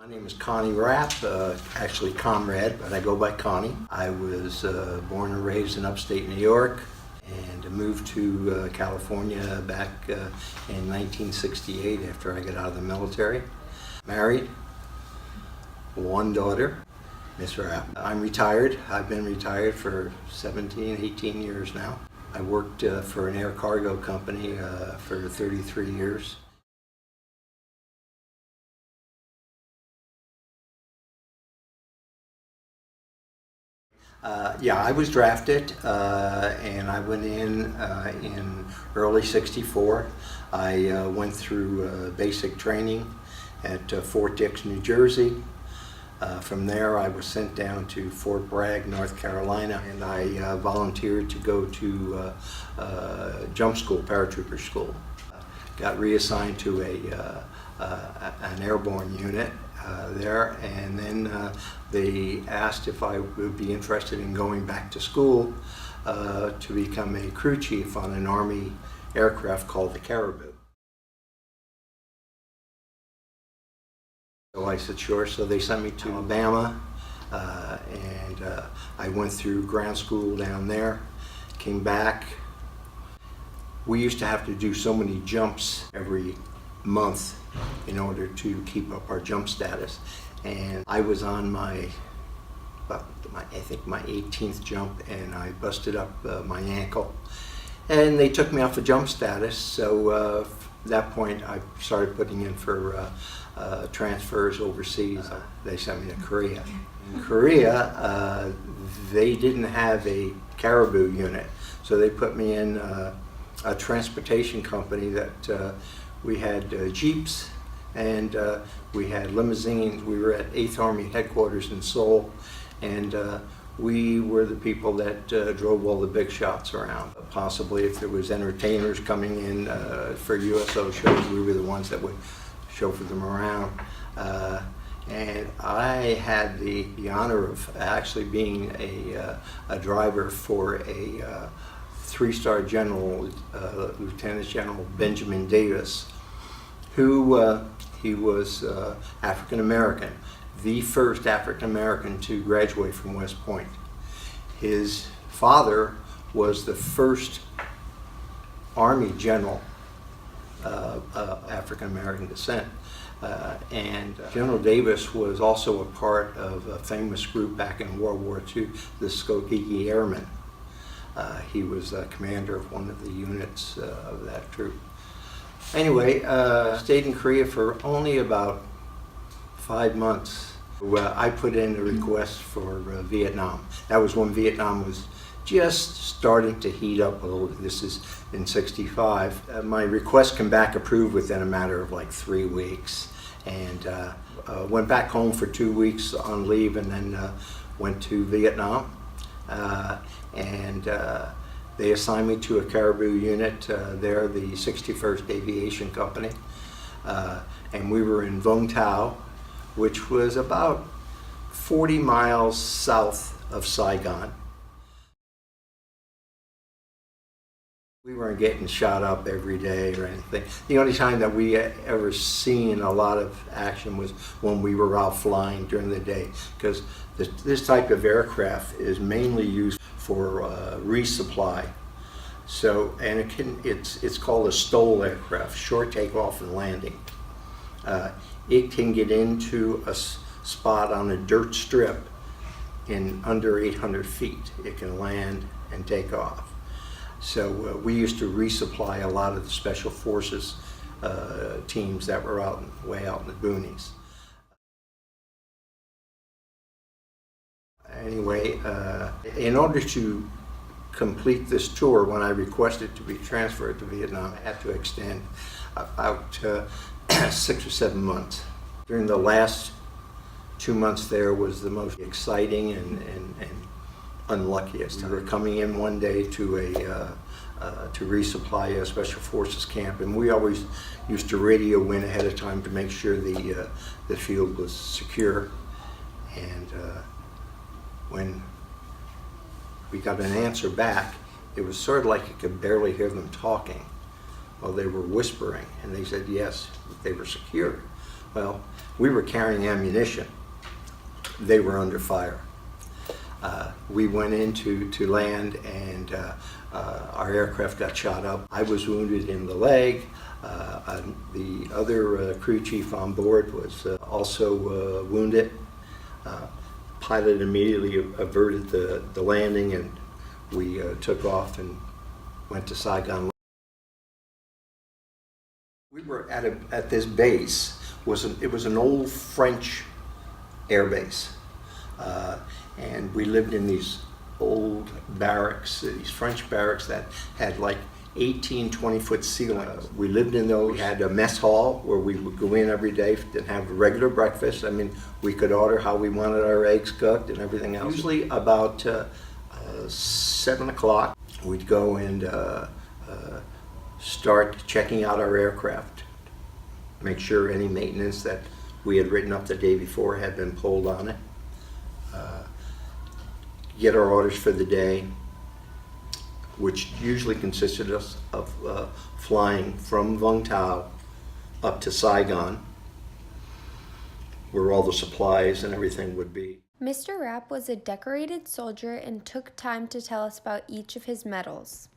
My name is Rapp, actually Conrad, but I go by Connie. I was born and raised in upstate New York and moved to California back in 1968 after I got out of the military. Married, one daughter, Miss Rapp. I'm retired. I've been retired for 17, 18 years now. I worked for an air cargo company for 33 years. Yeah, I was drafted and I went in early '64. I went through basic training at Fort Dix, New Jersey. From there I was sent down to Fort Bragg, North Carolina, and I volunteered to go to jump school, paratrooper school. Got reassigned to an airborne unit there, and then they asked if I would be interested in going back to school to become a crew chief on an Army aircraft called the Caribou. So I said sure, so they sent me to Alabama, and I went through ground school down there, came back. We used to have to do so many jumps every month in order to keep up our jump status, and I was on my I think my 18th jump, and I busted up my ankle, and they took me off of jump status. So at that point I started putting in for transfers overseas. They sent me to Korea. In Korea they didn't have a Caribou unit, so they put me in a transportation company that we had Jeeps and we had limousines. We were at 8th Army headquarters in Seoul, and we were the people that drove all the big shots around. Possibly if there was entertainers coming in for USO shows, we were the ones that would chauffeur them around. And I had the honor of actually being a driver for a three-star general, Lieutenant General Benjamin Davis, who he was African American, the first African American to graduate from West Point. His father was the first Army general of African American descent. And General Davis was also a part of a famous group back in World War II, the Skokie Airmen. He was a commander of one of the units of that troop. Anyway, stayed in Korea for only about 5 months. I put in a request for Vietnam. That was when Vietnam was just starting to heat up a little. This is in '65. My request came back approved within a matter of like 3 weeks, and went back home for 2 weeks on leave, and then went to Vietnam. They assigned me to a Caribou unit there, the 61st Aviation Company, and we were in Vung Tau, which was about 40 miles south of Saigon. We weren't getting shot up every day or anything. The only time that we ever seen a lot of action was when we were out flying during the day, because this type of aircraft is mainly used for resupply. So, and it's called a STOL aircraft, short takeoff and landing. It can get into a spot on a dirt strip in under 800 feet. It can land and take off. So we used to resupply a lot of the special forces teams that were way out in the boonies. Anyway, in order to complete this tour, when I requested to be transferred to Vietnam, I had to extend about 6 or 7 months. During the last 2 months there was the most exciting and unluckiest. We were coming in one day to resupply a special forces camp, and we always used to radio in ahead of time to make sure the field was secure. And when we got an answer back, it was sort of like you could barely hear them talking. Well, they were whispering, and they said yes, they were secure. Well, we were carrying ammunition. They were under fire. We went into land, and our aircraft got shot up. I was wounded in the leg. The other crew chief on board was also wounded. Pilot immediately averted the landing, and we took off and went to Saigon. We were at this base. It was an old French air base, and we lived in these old barracks, these French barracks that had like 18, 20-foot ceilings. We lived in those. We had a mess hall where we would go in every day and have a regular breakfast. I mean, we could order how we wanted our eggs cooked and everything else. Usually about 7 o'clock, we'd go and start checking out our aircraft, make sure any maintenance that we had written up the day before had been pulled on it, get our orders for the day, which usually consisted of flying from Vung Tau up to Saigon, where all the supplies and everything would be. Mr. Rapp was a decorated soldier and took time to tell us about each of his medals.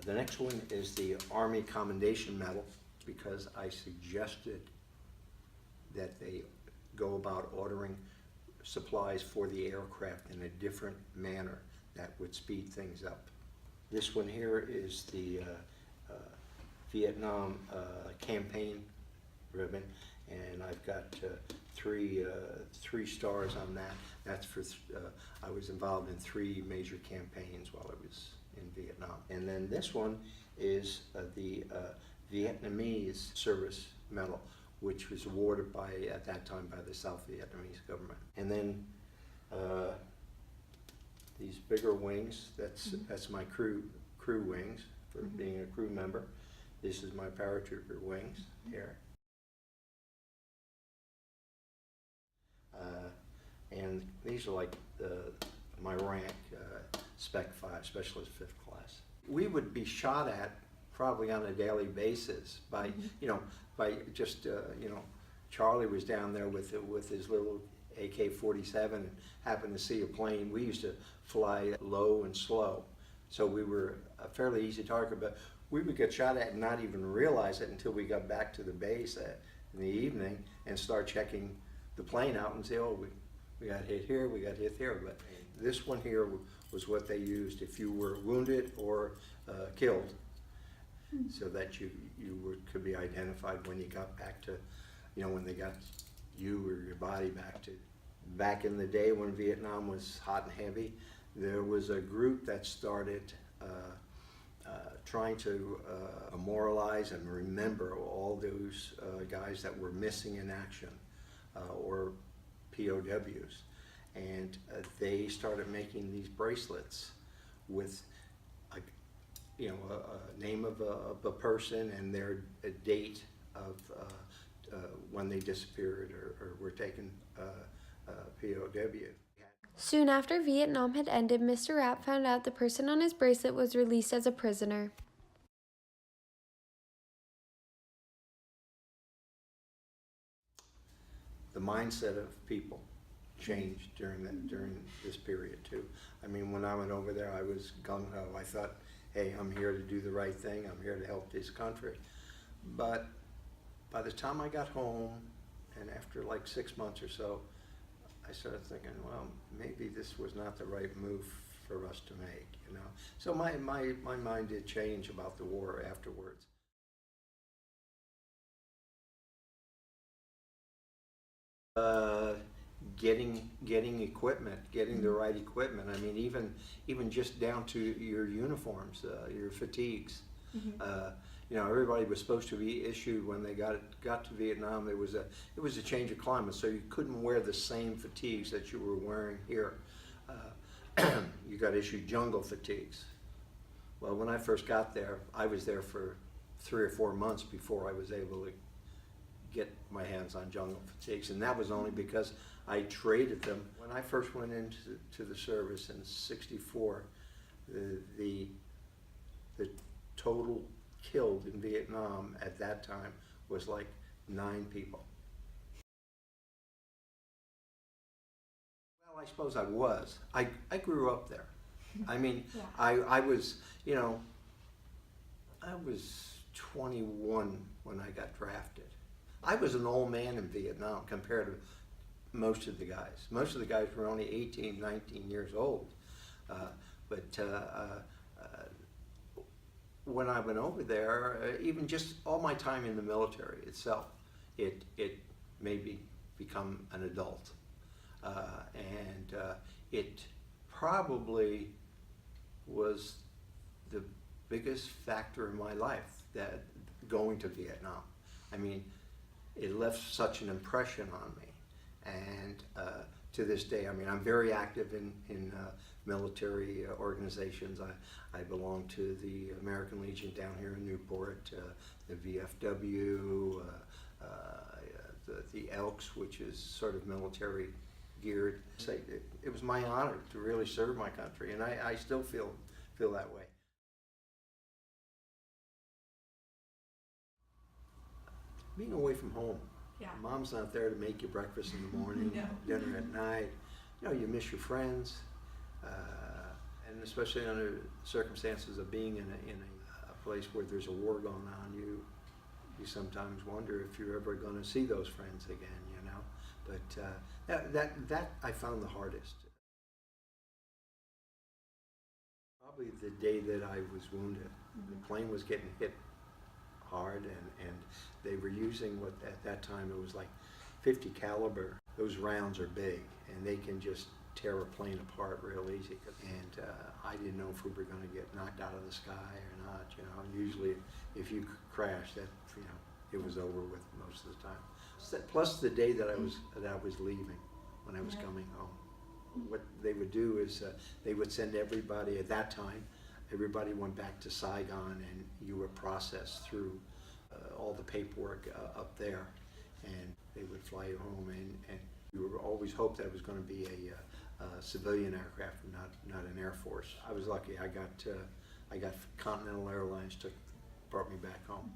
The next one is the Army Commendation Medal, because I suggested that they go about ordering supplies for the aircraft in a different manner that would speed things up. This one here is the Vietnam campaign ribbon, and I've got three stars on that. That's for I was involved in 3 major campaigns while I was in Vietnam. And then this one is the Vietnamese Service Medal, which was awarded at that time by the South Vietnamese government. And then these bigger wings, that's my crew wings for being a crew member. This is my paratrooper wings here. And these are like my rank, Spec 5, Specialist 5th Class. We would be shot at probably on a daily basis by, by just, Charlie was down there with his little AK-47 and happened to see a plane. We used to fly low and slow, so we were a fairly easy target, but we would get shot at and not even realize it until we got back to the base in the evening and start checking the plane out and say, oh, we got hit here, we got hit there. But this one here was what they used if you were wounded or killed, so that you could be identified when you got back to, when they got you or your body back to. Back in the day when Vietnam was hot and heavy, there was a group that started trying to memorialize and remember all those guys that were missing in action or POWs. And they started making these bracelets with a name of a person and their date of when they disappeared or were taken POW. Soon after Vietnam had ended, Mr. Rapp found out the person on his bracelet was released as a prisoner. The mindset of people changed during this period too. I mean, when I went over there, I was gung-ho. I thought, hey, I'm here to do the right thing. I'm here to help this country. But by the time I got home, and after like 6 months or so, I started thinking, well, maybe this was not the right move for us to make, So my mind did change about the war afterwards. Getting equipment, getting the right equipment. I mean, even just down to your uniforms, your fatigues. Everybody was supposed to be issued when they got to Vietnam. It was a change of climate, so you couldn't wear the same fatigues that you were wearing here. You got issued jungle fatigues. Well, when I first got there, I was there for 3 or 4 months before I was able to get my hands on jungle fatigues, and that was only because I traded them. When I first went into the service in '64, the total killed in Vietnam at that time was like 9 people. Well, I suppose I was. I grew up there. I mean, Yeah. I was, you know, I was 21 when I got drafted. I was an old man in Vietnam compared to most of the guys. Most of the guys were only 18, 19 years old. But when I went over there, even just all my time in the military itself, it made me become an adult. And it probably was the biggest factor in my life, that going to Vietnam. I mean, it left such an impression on me. And to this day, I mean, I'm very active in military organizations. I belong to the American Legion down here in Newport, the VFW, the Elks, which is sort of military geared. It was my honor to really serve my country, and I still feel that way. Being away from home. Yeah. Mom's not there to make you breakfast in the morning, No. dinner at night. You know, you miss your friends, and especially under circumstances of being in a place where there's a war going on, you sometimes wonder if you're ever going to see those friends again, you know. But that I found the hardest. Probably the day that I was wounded. The plane was getting hit hard, and they were using what at that time it was like 50 caliber. Those rounds are big, and they can just tear a plane apart real easy. And I didn't know if we were going to get knocked out of the sky or not. You know, usually if you crash, that, you know, it was over with most of the time. Plus the day that I was leaving, when I was coming home. What they would do is they would send everybody at that time. Everybody went back to Saigon, and you were processed through all the paperwork up there, and they would fly you home. And you were always hoped that it was going to be a civilian aircraft, not an Air Force. I was lucky. I got Continental Airlines brought me back home.